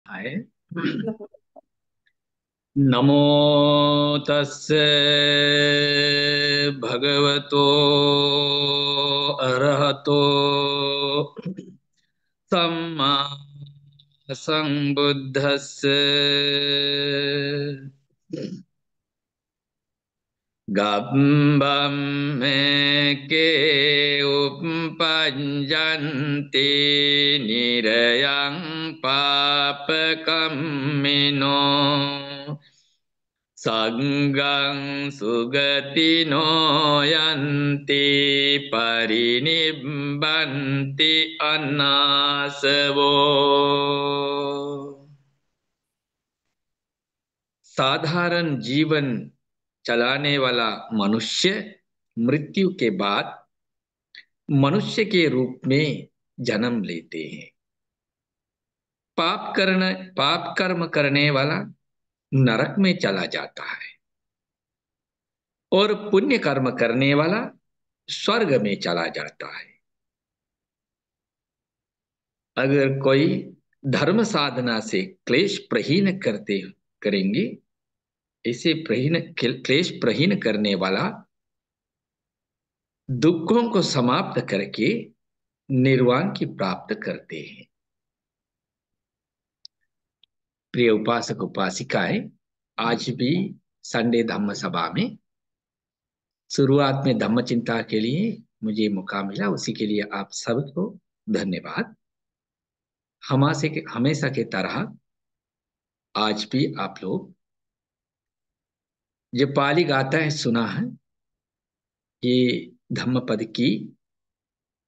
हाय। नमो तस्से भगवतो अरहतो सम्मा संबुद्धस्से। गब्बं मे के उपपञ्जन्ति निरयं पापकम्मिनो संगं सुगतिनो यन्ति परिनिब्बन्ति अनासवो। साधारण जीवन चलाने वाला मनुष्य मृत्यु के बाद मनुष्य के रूप में जन्म लेते हैं। पाप कर्म करने वाला नरक में चला जाता है और पुण्य कर्म करने वाला स्वर्ग में चला जाता है। अगर कोई धर्म साधना से क्लेश प्रहीन करते करेंगे, इसे क्लेश प्रहीन करने वाला दुखों को समाप्त करके निर्वाण की प्राप्त करते हैं। प्रिय उपासक उपासिकाएं, आज भी संडे धम्म सभा में शुरुआत में धम्म चिंता के लिए मुझे मौका मिला, उसी के लिए आप सबको धन्यवाद। हमेशा के तरह आज भी आप लोग जो पाली गाथा है सुना है, ये धम्म पद की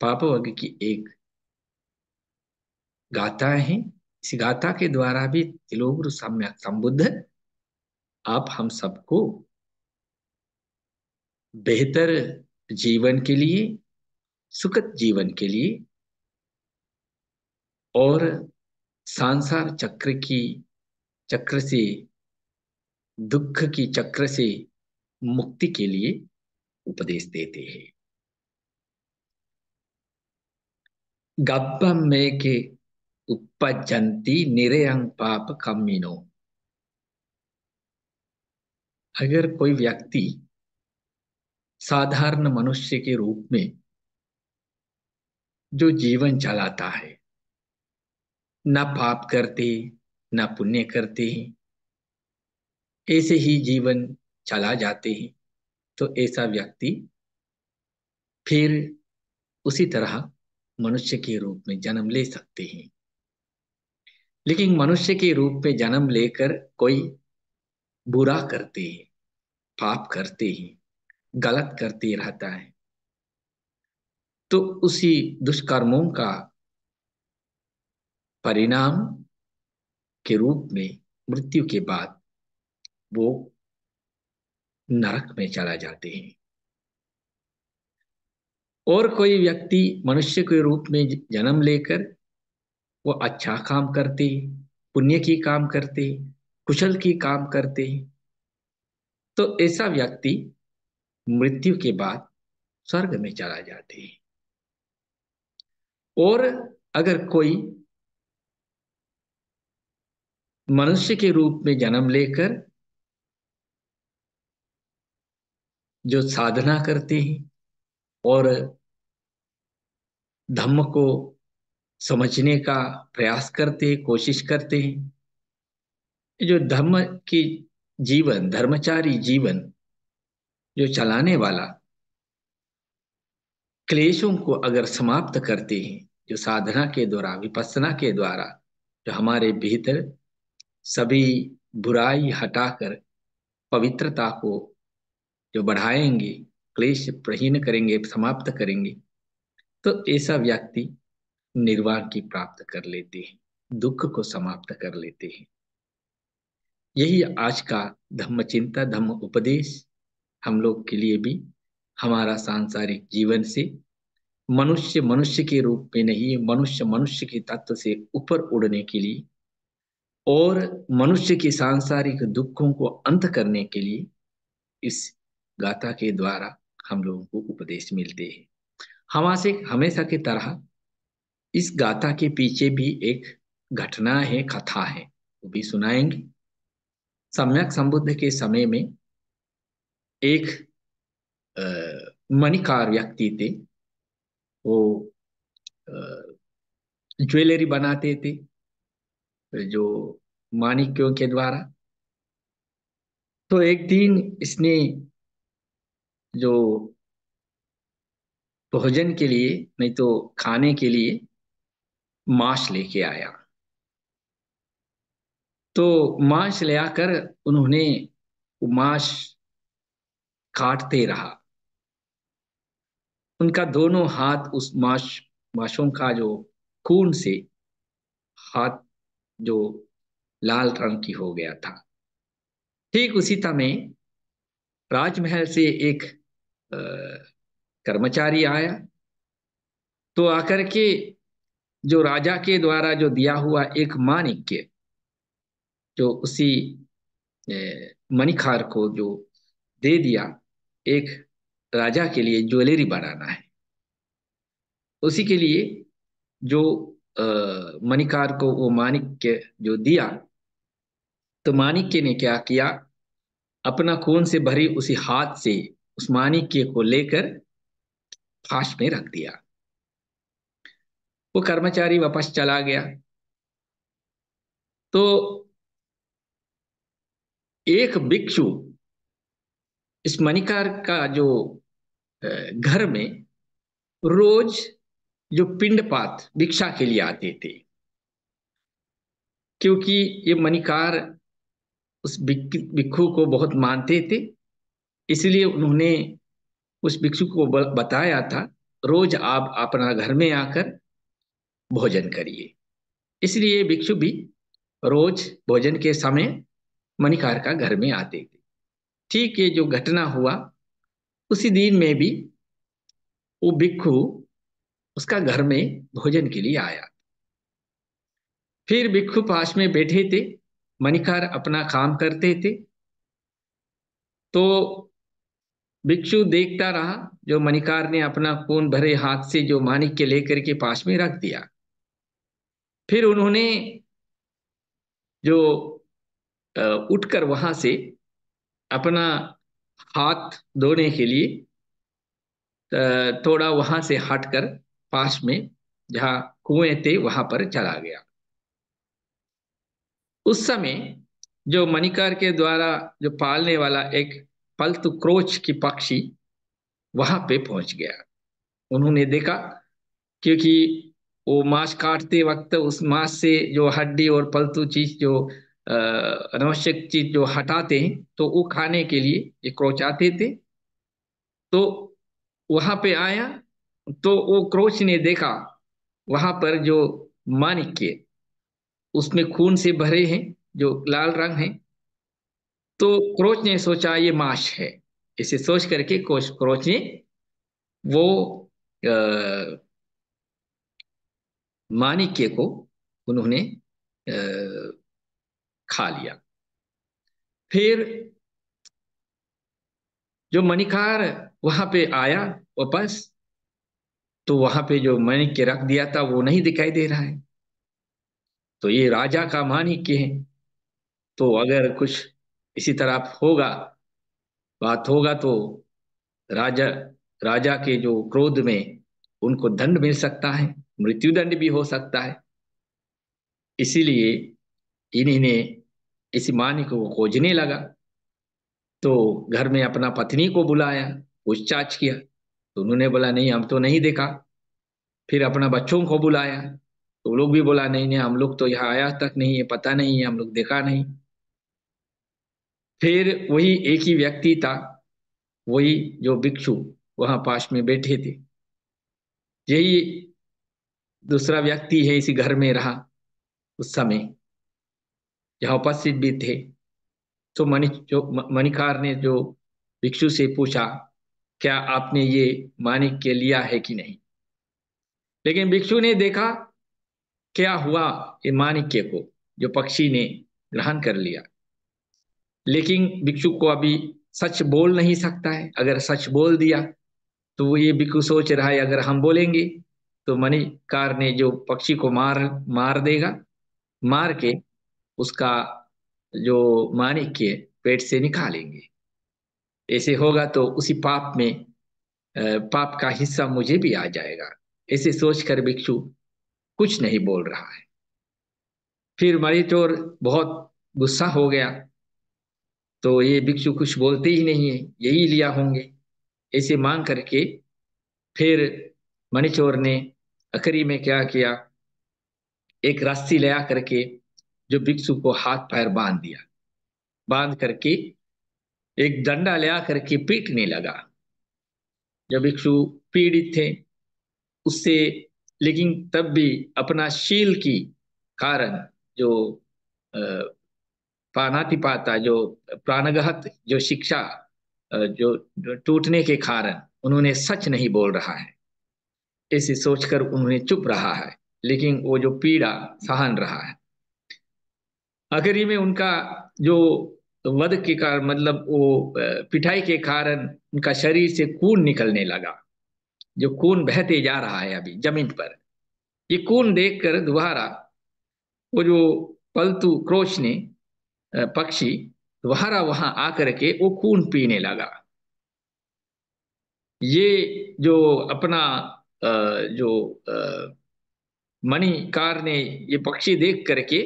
पाप वर्ग की एक गाथा है। इस गाथा के द्वारा भी तिलोगुरु सम्यक संबुद्ध आप हम सबको बेहतर जीवन के लिए, सुखद जीवन के लिए और सांसार चक्र से, दुख की चक्र से मुक्ति के लिए उपदेश देते हैं। गब्बम में के उपजंती निरयं पाप कम्मिनो। अगर कोई व्यक्ति साधारण मनुष्य के रूप में जो जीवन चलाता है, न पाप करते न पुण्य करते हैं, ऐसे ही जीवन चला जाते हैं, तो ऐसा व्यक्ति फिर उसी तरह मनुष्य के रूप में जन्म ले सकते हैं। लेकिन मनुष्य के रूप में जन्म लेकर कोई बुरा करते हैं, पाप करते हैं, गलत करते रहता है, तो उसी दुष्कर्मों का परिणाम के रूप में मृत्यु के बाद वो नरक में चला जाते हैं। और कोई व्यक्ति मनुष्य के रूप में जन्म लेकर वो अच्छा काम करते, पुण्य की काम करते, कुशल की काम करते, तो ऐसा व्यक्ति मृत्यु के बाद स्वर्ग में चला जाते हैं। और अगर कोई मनुष्य के रूप में जन्म लेकर जो साधना करते हैं और धम्म को समझने का प्रयास करते हैं, कोशिश करते हैं, जो धर्म की धर्मचारी जीवन जो चलाने वाला क्लेशों को अगर समाप्त करते हैं, जो साधना के द्वारा, विपස්සना के द्वारा, जो हमारे भीतर सभी बुराई हटाकर पवित्रता को जो बढ़ाएंगे, क्लेश प्रहीन करेंगे, समाप्त करेंगे, तो ऐसा व्यक्ति निर्वाण की प्राप्त कर लेते हैं, दुख को समाप्त कर लेते हैं। यही आज का धम्म चिंता, धम्म उपदेश हम लोग के लिए भी, हमारा सांसारिक जीवन से मनुष्य मनुष्य के रूप में नहीं, मनुष्य मनुष्य के तत्व से ऊपर उड़ने के लिए और मनुष्य के सांसारिक दुखों को अंत करने के लिए इस गाथा के द्वारा हम लोगों को उपदेश मिलते हैं। हमारे हमेशा की तरह इस गाथा के पीछे भी एक घटना है, कथा है, वो भी सुनाएंगे। सम्यक संबुद्ध के समय में एक मणिकार व्यक्ति थे। वो ज्वेलरी बनाते थे जो माणिक्यों के द्वारा। तो एक दिन इसने जो भोजन के लिए, नहीं तो खाने के लिए मांस लेके आया। तो मांस ले आकर उन्होंने वो मांस काटते रहा। उनका दोनों हाथ उस मांसों का जो खून से हाथ जो लाल रंग की हो गया था। ठीक उसी समय राजमहल से एक अ, कर्मचारी आया। तो आकर के जो राजा के द्वारा जो दिया हुआ एक माणिक्य, जो उसी मणिखार को जो दे दिया, एक राजा के लिए ज्वेलरी बनाना है, उसी के लिए जो मणिकार को वो माणिक्य जो दिया। तो माणिक्य ने क्या किया, अपना खून से भरी उसी हाथ से उस माणिक्य को लेकर फाश में रख दिया। वो कर्मचारी वापस चला गया। तो एक भिक्षु इस मणिकार का जो घर में रोज जो पिंडपात भिक्षा के लिए आते थे, क्योंकि ये मणिकार उस भिक्षु को बहुत मानते थे, इसलिए उन्होंने उस भिक्षु को बताया था, रोज आप अपना घर में आकर भोजन करिए। इसलिए भिक्षु भी रोज भोजन के समय मणिकार का घर में आते थे। ठीक ये जो घटना हुआ, उसी दिन में भी वो भिक्षु उसका घर में भोजन के लिए आया। फिर भिक्षु पास में बैठे थे, मणिकार अपना काम करते थे। तो भिक्षु देखता रहा, जो मणिकार ने अपना खून भरे हाथ से जो माणिक्य लेकर के पास में रख दिया। फिर उन्होंने जो उठकर वहां से अपना हाथ धोने के लिए थोड़ा वहां से हटकर पास में जहाँ कुएं थे वहां पर चला गया। उस समय जो मणिकार के द्वारा जो पालने वाला एक पालतू क्रोच की पक्षी वहां पे पहुंच गया। उन्होंने देखा, क्योंकि वो मांस काटते वक्त उस मांस से जो हड्डी और पालतू चीज जो अनावश्यक चीज जो हटाते हैं, तो वो खाने के लिए ये क्रोच आते थे। तो वहां पे आया, तो वो क्रोच ने देखा वहां पर जो माणिक्य उसमें खून से भरे हैं, जो लाल रंग है। तो क्रोच ने सोचा ये मांस है। इसे सोच करके क्रोच ने वो अ, माणिक्य को उन्होंने खा लिया। फिर जो मणिकार वहां पे आया वापस, तो वहां पे जो माणिक्य रख दिया था वो नहीं दिखाई दे रहा है। तो ये राजा का माणिक्य है, तो अगर कुछ इसी तरह होगा, बात होगा, तो राजा राजा के जो क्रोध में उनको दंड मिल सकता है, मृत्यु दंड भी हो सकता है। इसीलिए इन्हीं ने इस मानिक को खोजने लगा। तो घर में अपना पत्नी को बुलाया, पूछताछ किया, तो उन्होंने बोला नहीं, हम तो नहीं देखा। फिर अपना बच्चों को बुलाया, तो वो लोग भी बोला नहीं नहीं, हम लोग तो यहाँ आया तक नहीं है, पता नहीं है, हम लोग देखा नहीं। फिर वही एक ही व्यक्ति था, वही जो भिक्षु वहां पास में बैठे थे, यही दूसरा व्यक्ति है इसी घर में रहा उस समय, जहाँ उपस्थित भी थे। तो मणिकार ने जो भिक्षु से पूछा, क्या आपने ये माणिक्य लिया है कि नहीं। लेकिन भिक्षु ने देखा क्या हुआ, ये माणिक्य को जो पक्षी ने ग्रहण कर लिया। लेकिन भिक्षु को अभी सच बोल नहीं सकता है, अगर सच बोल दिया तो वो ये भिक्षु सोच रहा है अगर हम बोलेंगे तो मणिकार ने जो पक्षी को मार मार देगा। मार के उसका जो माणिक्य पेट से निकालेंगे। ऐसे होगा तो उसी पाप में पाप का हिस्सा मुझे भी आ जाएगा। ऐसे सोचकर भिक्षु कुछ नहीं बोल रहा है। फिर मणिचोर बहुत गुस्सा हो गया, तो ये भिक्षु कुछ बोलते ही नहीं है, यही लिया होंगे, ऐसे मांग करके फिर मणिचोर ने आखिरी में क्या किया, एक रस्सी ले करके जो भिक्षु को हाथ पैर बांध दिया। बांध करके एक डंडा ले करके पीटने लगा। जब भिक्षु पीड़ित थे उससे, लेकिन तब भी अपना शील की कारण, जो अ, पानातिपाता, जो प्राणघात जो शिक्षा, जो टूटने के कारण उन्होंने सच नहीं बोल रहा है, ऐसे सोचकर उन्होंने चुप रहा है। लेकिन वो जो पीड़ा सहन रहा है, आखिरी में उनका जो वध के कारण, मतलब वो पिटाई के कारण उनका शरीर से खून निकलने लगा। जो खून बहते जा रहा है अभी जमीन पर, ये खून देखकर दोबारा वो जो पलतू क्रोच ने पक्षी दोबारा वहां आकर के वो खून पीने लगा। ये जो अपना जो मणिकार ने ये पक्षी देख करके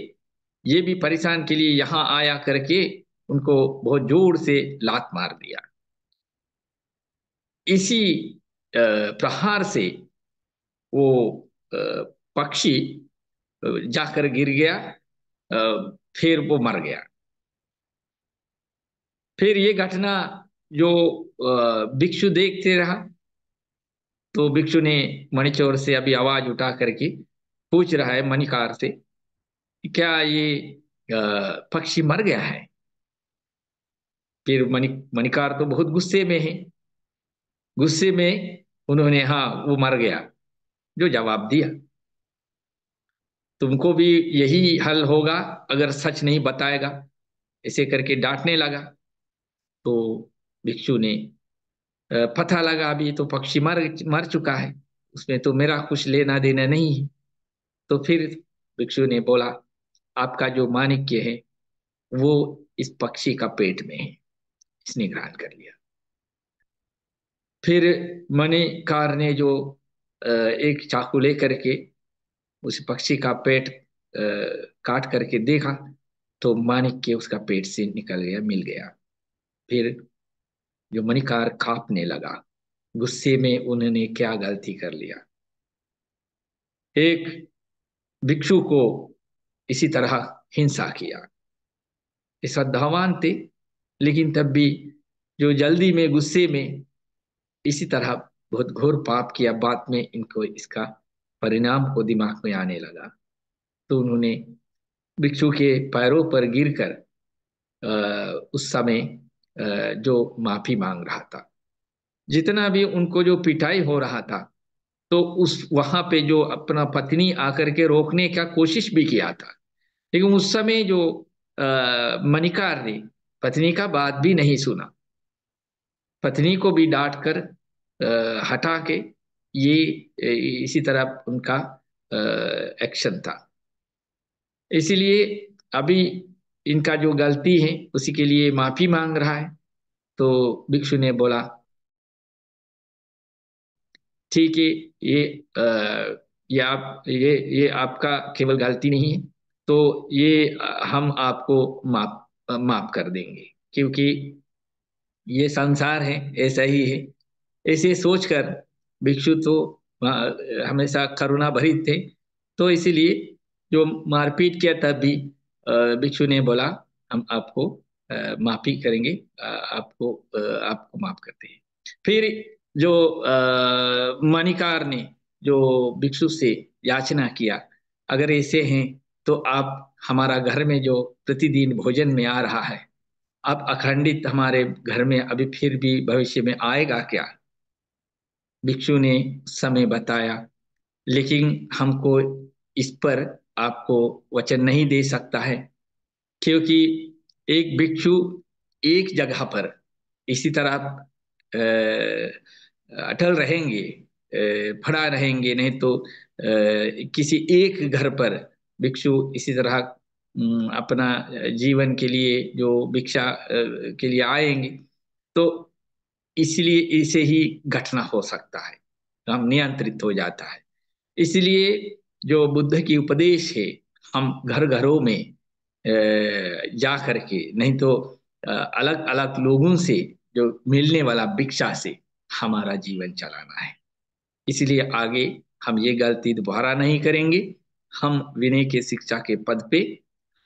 ये भी परेशान के लिए यहाँ आया करके उनको बहुत जोर से लात मार दिया। इसी प्रहार से वो अ, पक्षी जाकर गिर गया। फिर वो मर गया। फिर ये घटना जो भिक्षु देखते रहा, तो भिक्षु ने मणिचोर से अभी आवाज उठा करके पूछ रहा है मणिकार से, क्या ये पक्षी मर गया है? फिर मणिकार तो बहुत गुस्से में है। गुस्से में उन्होंने हाँ वो मर गया जो जवाब दिया। तुमको भी यही हल होगा अगर सच नहीं बताएगा, ऐसे करके डांटने लगा। तो भिक्षु ने पता लगा अभी तो पक्षी मर मर चुका है, उसमें तो मेरा कुछ लेना देना नहीं है। तो फिर भिक्षु ने बोला, आपका जो माणिक्य है वो इस पक्षी का पेट में है। इसने ग्रहण कर लिया। फिर मणिकार ने जो एक चाकू लेकर के उस पक्षी का पेट काट करके देखा, तो माणिक्य उसका पेट से निकल गया, मिल गया। फिर जो मणिकार कांपने लगा, गुस्से में उन्होंने क्या गलती कर लिया। एक भिक्षु को इसी तरह हिंसा किया। ये श्रद्धावान थे, लेकिन तब भी जो जल्दी में गुस्से में इसी तरह बहुत घोर पाप किया। बाद में इनको इसका परिणाम को दिमाग में आने लगा, तो उन्होंने भिक्षु के पैरों पर गिरकर उस समय जो माफी मांग रहा था, जितना भी उनको जो पिटाई हो रहा था, तो उस वहां पे जो अपना पत्नी आकर के रोकने का कोशिश भी किया था, लेकिन उस समय जो मणिकार ने पत्नी का बात भी नहीं सुना। पत्नी को भी डांट कर हटा के ये इसी तरह उनका एक्शन था। इसीलिए अभी इनका जो गलती है उसी के लिए माफी मांग रहा है। तो भिक्षु ने बोला, ठीक है, ये ये आपका केवल गलती नहीं है, तो ये हम आपको माफ माफ कर देंगे, क्योंकि ये संसार है, ऐसा ही है। ऐसे सोचकर भिक्षु तो हमेशा करुणा भरित थे, तो इसीलिए जो मारपीट किया तब भी भिक्षु ने बोला, हम आपको माफी करेंगे, आपको माफ करते हैं। फिर जो मणिकार ने जो भिक्षु से याचना किया, अगर ऐसे हैं तो आप हमारा घर में जो प्रतिदिन भोजन में आ रहा है, आप अखंडित हमारे घर में अभी फिर भी भविष्य में आएगा क्या? भिक्षु ने समय बताया, लेकिन हमको इस पर आपको वचन नहीं दे सकता है, क्योंकि एक भिक्षु एक जगह पर इसी तरह अटल रहेंगे, खड़ा रहेंगे नहीं तो किसी एक घर पर भिक्षु इसी तरह अपना जीवन के लिए जो भिक्षा के लिए आएंगे, तो इसलिए इसे ही घटना हो सकता है, हम नियंत्रित हो जाता है। इसलिए जो बुद्ध की उपदेश है, हम घर घरों में जा करके, नहीं तो अलग अलग लोगों से जो मिलने वाला भिक्षा से हमारा जीवन चलाना है। इसलिए आगे हम ये गलती दोबारा नहीं करेंगे। हम विनय के शिक्षा के पद पे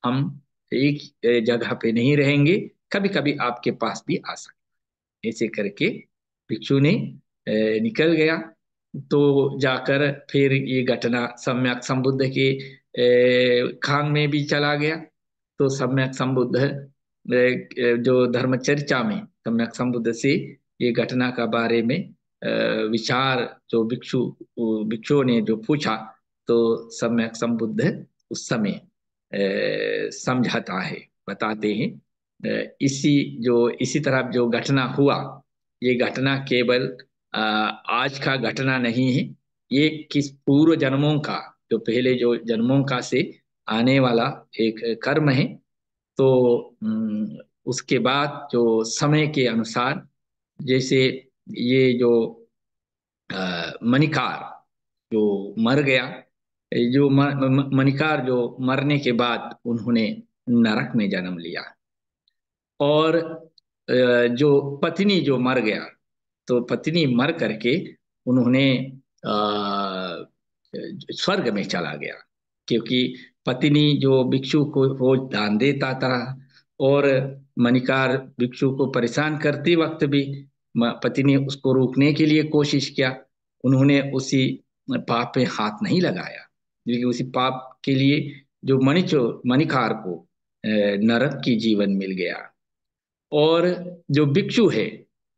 हम एक जगह पे नहीं रहेंगे, कभी कभी आपके पास भी आ सकते। ऐसे करके भिक्षु ने निकल गया। तो जाकर फिर ये घटना सम्यक संबुद्ध के खान में भी चला गया। तो सम्यक संबुद्ध जो धर्मचर्चा में सम्यक संबुद्ध से ये घटना का बारे में विचार जो भिक्षुओं ने जो पूछा, तो सम्यक संबुद्ध उस समय समझाता है, बताते हैं। इसी तरह जो घटना हुआ, ये घटना केवल आज का घटना नहीं है। ये किस पूर्व जन्मों का, जो पहले जो जन्मों का से आने वाला एक कर्म है। तो उसके बाद जो समय के अनुसार, जैसे ये जो मणिकार जो मर गया, जो मणिकार जो मरने के बाद उन्होंने नरक में जन्म लिया। और जो पत्नी जो मर गया, तो पत्नी मर करके उन्होंने स्वर्ग में चला गया, क्योंकि पत्नी जो भिक्षु को रोज दान देता था, और मणिकार भिक्षु को परेशान करते वक्त भी पत्नी उसको रोकने के लिए कोशिश किया। उन्होंने उसी पाप में हाथ नहीं लगाया, क्योंकि उसी पाप के लिए जो मणिकार को नरक की जीवन मिल गया। और जो भिक्षु है,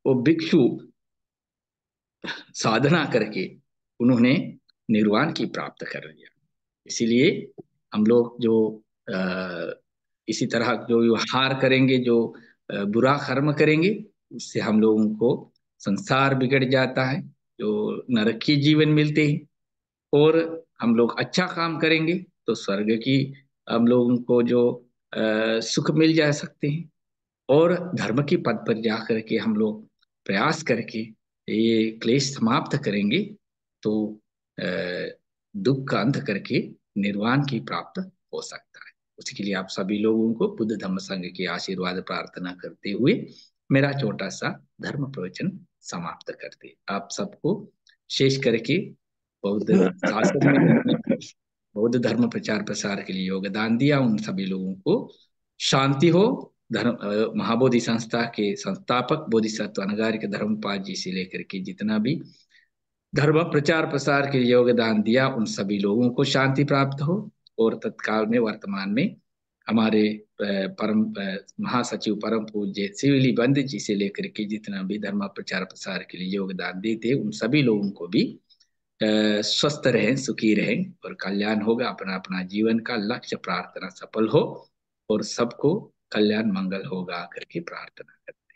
वो भिक्षु साधना करके उन्होंने निर्वाण की प्राप्त कर लिया। इसीलिए हम लोग जो इसी तरह जो व्यवहार करेंगे, जो बुरा कर्म करेंगे, उससे हम लोगों को संसार बिगड़ जाता है, जो नरक की जीवन मिलते हैं। और हम लोग अच्छा काम करेंगे तो स्वर्ग की हम लोगों को जो सुख मिल जा सकते हैं। और धर्म की पद पर जा करके हम लोग प्रयास करके ये क्लेश समाप्त करेंगे, तो अ, दुख का अंत करके निर्वाण की प्राप्त हो सकता है। उसके लिए आप सभी लोगों को बुद्ध धम्म संघ के आशीर्वाद प्रार्थना करते हुए मेरा छोटा सा धर्म प्रवचन समाप्त करते, आप सबको शेष करके बौद्ध शासन में जितने बौद्ध धर्म प्रचार प्रसार के लिए योगदान दिया, उन सभी लोगों को शांति हो। महाबोधि संस्था के संस्थापक बोधिसत्व अनगारिक धर्मपाल जी से लेकर के जितना भी धर्म प्रचार प्रसार के लिए योगदान दिया, उन सभी लोगों को शांति प्राप्त हो। और तत्काल में वर्तमान में हमारे परम महासचिव परम पूज्य शिवली बंद जी से लेकर के जितना भी धर्म प्रचार प्रसार के लिए योगदान देते, उन सभी लोगों को भी स्वस्थ रहें, सुखी रहें और कल्याण होगा। अपना अपना जीवन का लक्ष्य प्रार्थना सफल हो और सबको कल्याण मंगल होगा करके प्रार्थना करें।